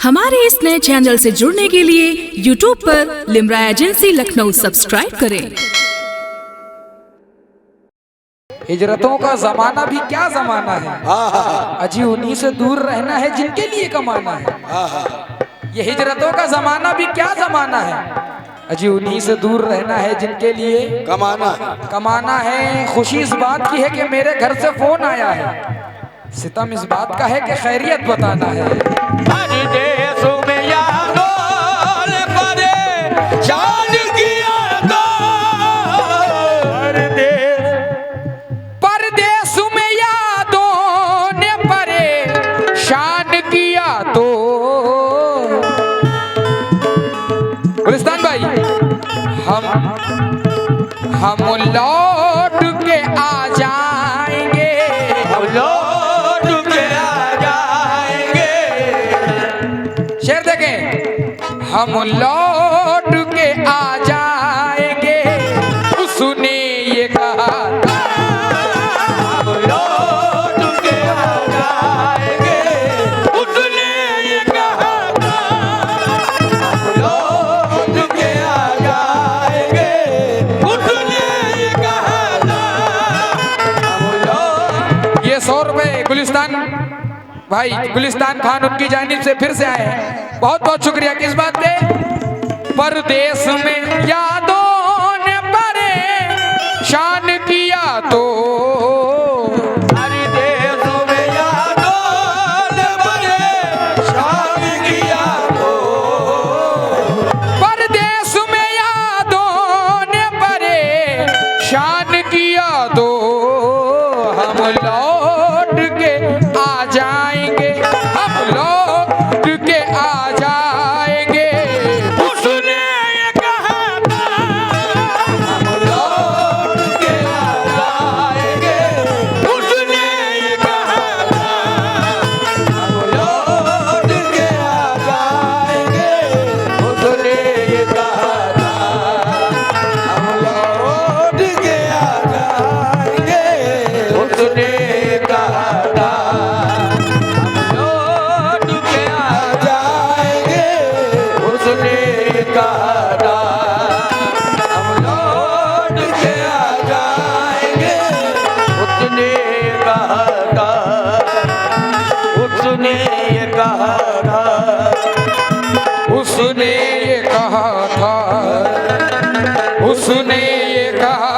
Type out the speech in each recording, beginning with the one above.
हमारे इस नए चैनल से जुड़ने के लिए YouTube पर लिमरा एजेंसी लखनऊ सब्सक्राइब करें। हिजरतों का जमाना भी क्या जमाना है, अजी उन्हीं से दूर रहना है जिनके लिए कमाना है। ये हिजरतों का जमाना भी क्या जमाना है, अजी उन्हीं से दूर रहना है जिनके लिए कमाना है। खुशी इस बात की है कि मेरे घर से फोन आया है, सितम इस बात का है कि खैरियत बताना है। गुलिस्तान भाई, हम लौट के आ जाएंगे, हम लौट के आ जाएंगे। शेर देखें, हम लौट के आ जाएंगे, उसने ये कहा। हम लौट के आ जाएंगे, उसने ये कहा। गुलिस्तान भाई, गुलिस्तान खान उनकी जानिब से फिर से आए हैं, बहुत बहुत शुक्रिया। किस बात पे? परदेश में यादों ने परेशान किया तो, परदेश में यादों ने परेशान किया तो, परदेश में यादों ने परेशान किया तो, हम लौट के आ जाएंगे, हम लौट के आ जाएंगे, उसने ये कहा था। हम लौट के आ जाएंगे, उसने ये कहा था। हम लौट के आ जाएंगे, उसने ये कहा था। हम लौट के आ जाएंगे, उसने उसने ये कहा था, उसने ये कहा।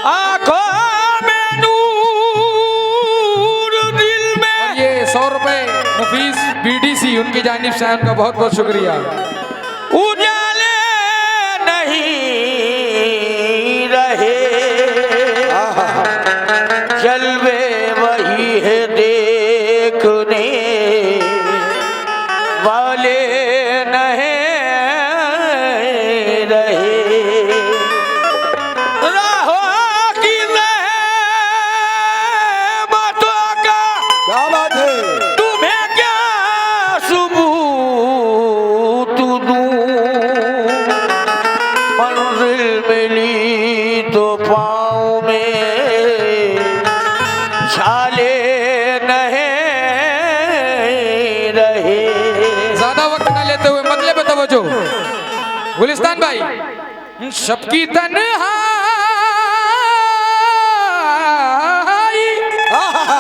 आँखों में नूर, दिल में। ये 100 रुपए मुफीस BDC उनकी जानिब से उनका बहुत बहुत शुक्रिया। उजाले नहीं रहे, जलवे वही है देखने वाले नहीं रहे। राहों की ज़हमतों का क्या बात है, तुम्हें क्या सबूत दूं। मंजिल मिली तो पाँव में छाले नहीं रहे। ज्यादा वक्त न लेते हुए मतलब तवज्जो। गुलिस्तान भाई, सबकी तन्हाई,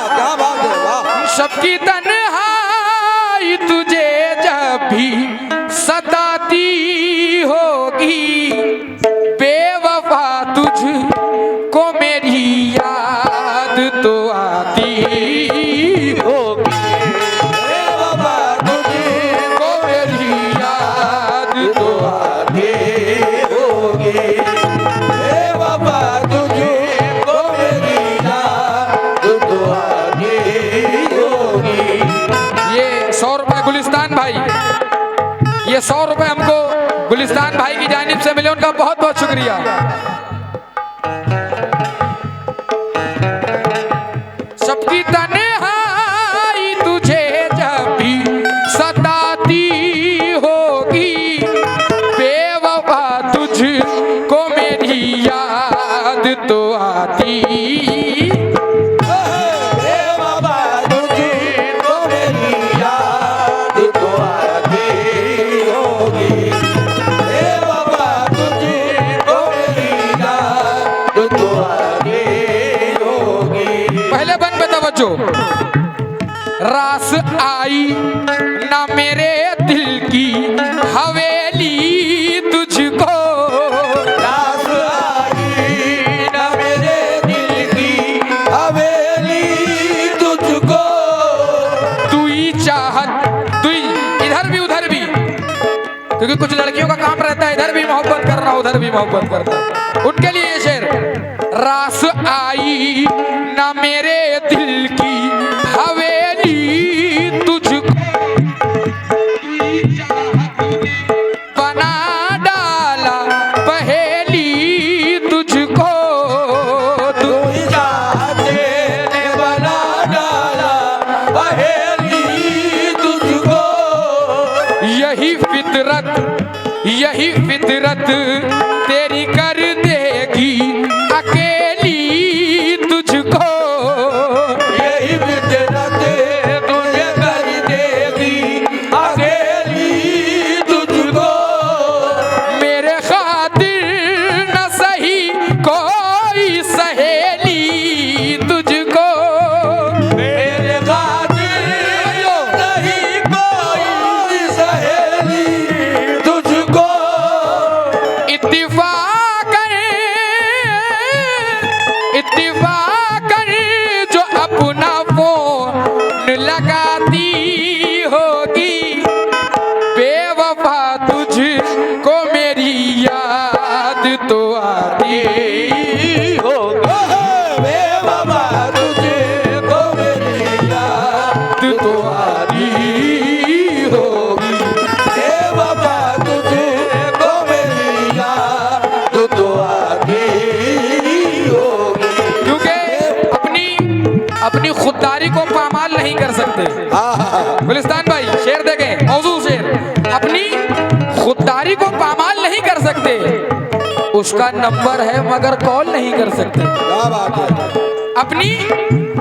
क्या बात है, वाह। सबकी तन्हाई तुझे जब भी सताती होगी, बेवफा तुझको मेरी याद तो आती होगी, बेवफा तुझको मेरी याद तो आती होगी, बेवफा तुझको मेरी याद तो आती होगी। ये 100 रुपए गुलिस्तान भाई, ये 100 रुपए हमको गुलिस्तान भाई की जानिब से मिले, उनका बहुत बहुत शुक्रिया। सबकी तन्हाई तुझे जब भी सताती होगी, बेवफा तुझको मेरी याद तो आती। बेवफा तुझको मेरी याद तो आती होगी। बेवफा तुझको मेरी याद तो आती होगी। पहले बन पे तवज्जो। रास आई ना मेरे दिल की हवेली तुझको, रास आई ना मेरे दिल की हवेली तुझको। तू ही चाहत, तू ही इधर भी उधर भी, क्योंकि कुछ लड़कियों का काम रहता है इधर भी मोहब्बत करना उधर भी मोहब्बत करना। उनके लिए ये शेर। रास आई ना मेरे दिल की हवेली तुझको, बना डाला पहेली तुझको। तू ही चाहते ने बना डाला पहेली तुझको। यही फितरत तेरी कर देगी अकेली तुझको। यही फितरत तुझे कर देगी अकेली तुझको। मेरे खातिर न सही कोई सहेली तुझको। मेरे खातिर नहीं कोई सहेली तुझको। इत्तिफाकन जो अपना फोन लगाती होगी। बेवफा तुझको मेरी याद तो आती होगी। बेवफा तुझको मेरी याद तो आती होगी। बेवफा तुझको मेरी याद तो आती होगी। क्योंकि अपनी खुददारी को पामाल नहीं कर सकते। गुलिस्तान भाई शेर देखें, मौजू शेर। अपनी खुददारी को पामाल नहीं कर सकते। उसका नंबर है मगर कॉल नहीं कर सकते। क्या बात है।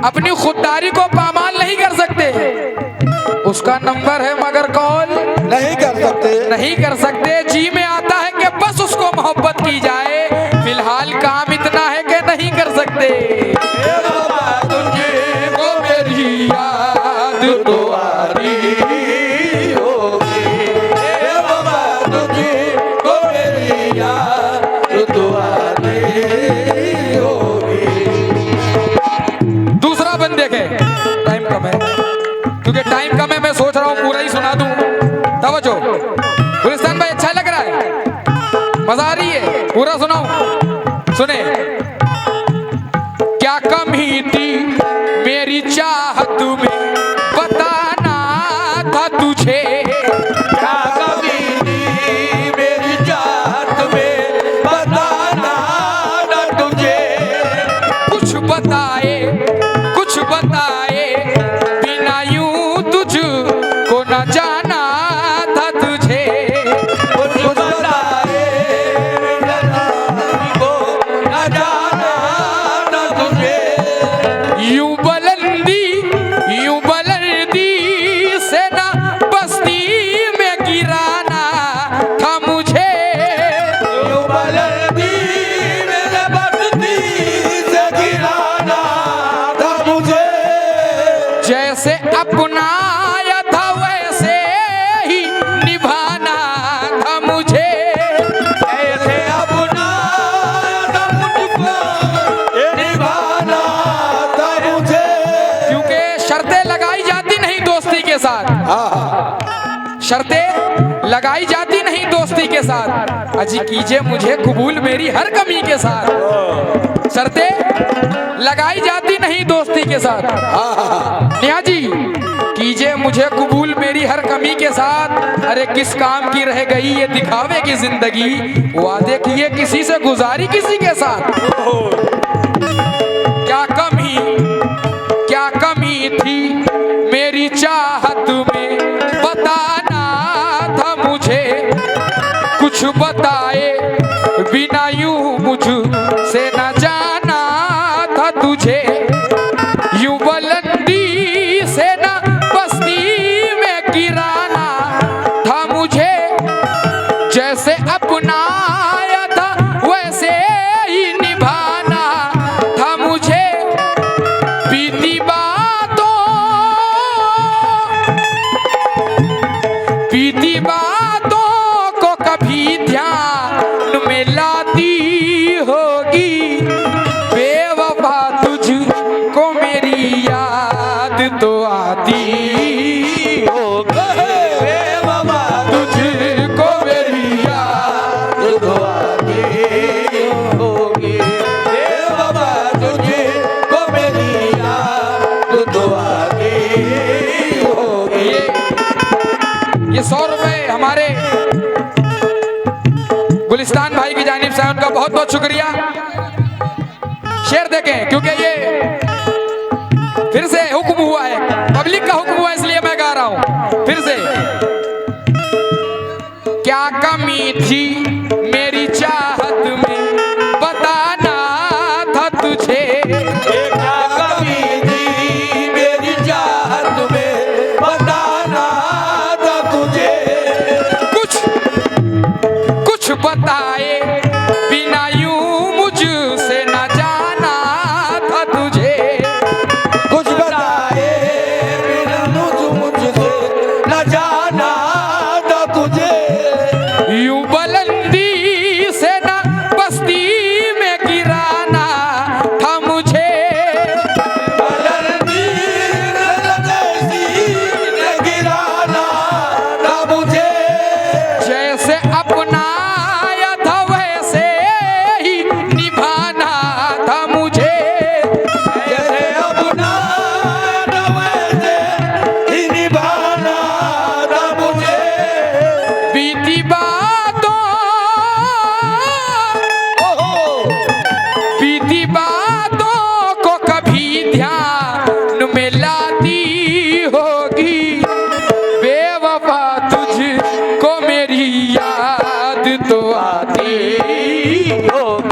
अपनी खुददारी को पामाल नहीं कर सकते। उसका नंबर है मगर कॉल नहीं कर सकते। नहीं कर सकते। जी में आता है कि बस उसको मोहब्बत की जाए, फिलहाल काम इतना है कि नहीं कर सकते। बेवफा तुझको मेरी याद तो आती होगी। बेवफा तुझको मेरी याद तो आती होगी। दूसरा बंद देखे। टाइम कम है, क्योंकि टाइम कम है, मैं सोच रहा हूँ पूरा ही सुना दूं। तवज्जो। गुलिस्तान भाई अच्छा लग रहा है, मजा आ रही है, पूरा सुनाऊं? सुने। क्या कमी थी मेरी चाहत में बताना था तुझे। क्या कमी थी मेरी चाहत में बताना न तुझे। कुछ बताए बिना यूं तुझको न जाना था तुझे। कुछ बताए को न जाना न तुझे। यूं बुलंदी से ना बस्ती में गिराना था मुझे। यूं बुलंदी में बस्ती से गिराना था मुझे। जैसे अपनाया था वैसे ही निभाना था मुझे। ऐसे अपना मुझको निभाना था मुझे। क्योंकि शर्तें लगाई जाती नहीं दोस्ती के साथ। शर्तें लगाई जाती नहीं दोस्ती के साथ। अजी कीजिए मुझे कबूल मेरी हर कमी के साथ। शर्तें लगाई जाती नहीं दोस्ती के साथ। नेहा जी कीजिए मुझे कबूल मेरी हर कमी के साथ। अरे किस काम की रह गई ये दिखावे की जिंदगी, वादे किए किसी से गुजारी किसी के साथ। क्या कमी थी मेरी चाहत में बताना था मुझे। कुछ बताए बिना यूं मुझसे न जाना था तुझे, यूं बुलंदी से न बस्ती में गिराना था मुझे, जैसे अपनाया था वैसे ही निभाना था मुझे, बीती बातों को कभी ध्यान में लाती होगी, बेवफा तुझको मेरी याद तो आती होगी, बेवफा तुझको मेरी याद तो आती होगी, बेवफा तुझको मेरी याद तो आती होगी। ये 100 रुपए हमारे गुलिस्तान भाई की जानिब से उनका बहुत बहुत शुक्रिया। शेर देखें क्योंकि ये फिर से हुक्म हुआ है, पब्लिक का हुक्म हुआ, इसलिए मैं गा रहा हूं फिर से। क्या कमी थी मेरी चाहत में बताना था तुझे, क्या कमी थी मेरी चाहत में बताना था तुझे, कुछ बताए बिना यूं मुझसे न जाना था तुझे, कुछ बताए बिना मुझसे न जाना था तुझे, यूं बुलंदी से न बस्ती में गिराना था मुझे, बुलंदी में गिराना था मुझे, जैसे अपनाया था वैसे ही निभाना था मुझे, जैसे अपना वैसे ही निभाना था मुझे, बीती बातों को कभी ध्यान में लाती होगी, बेवफा तुझको मेरी याद तो आती होगी।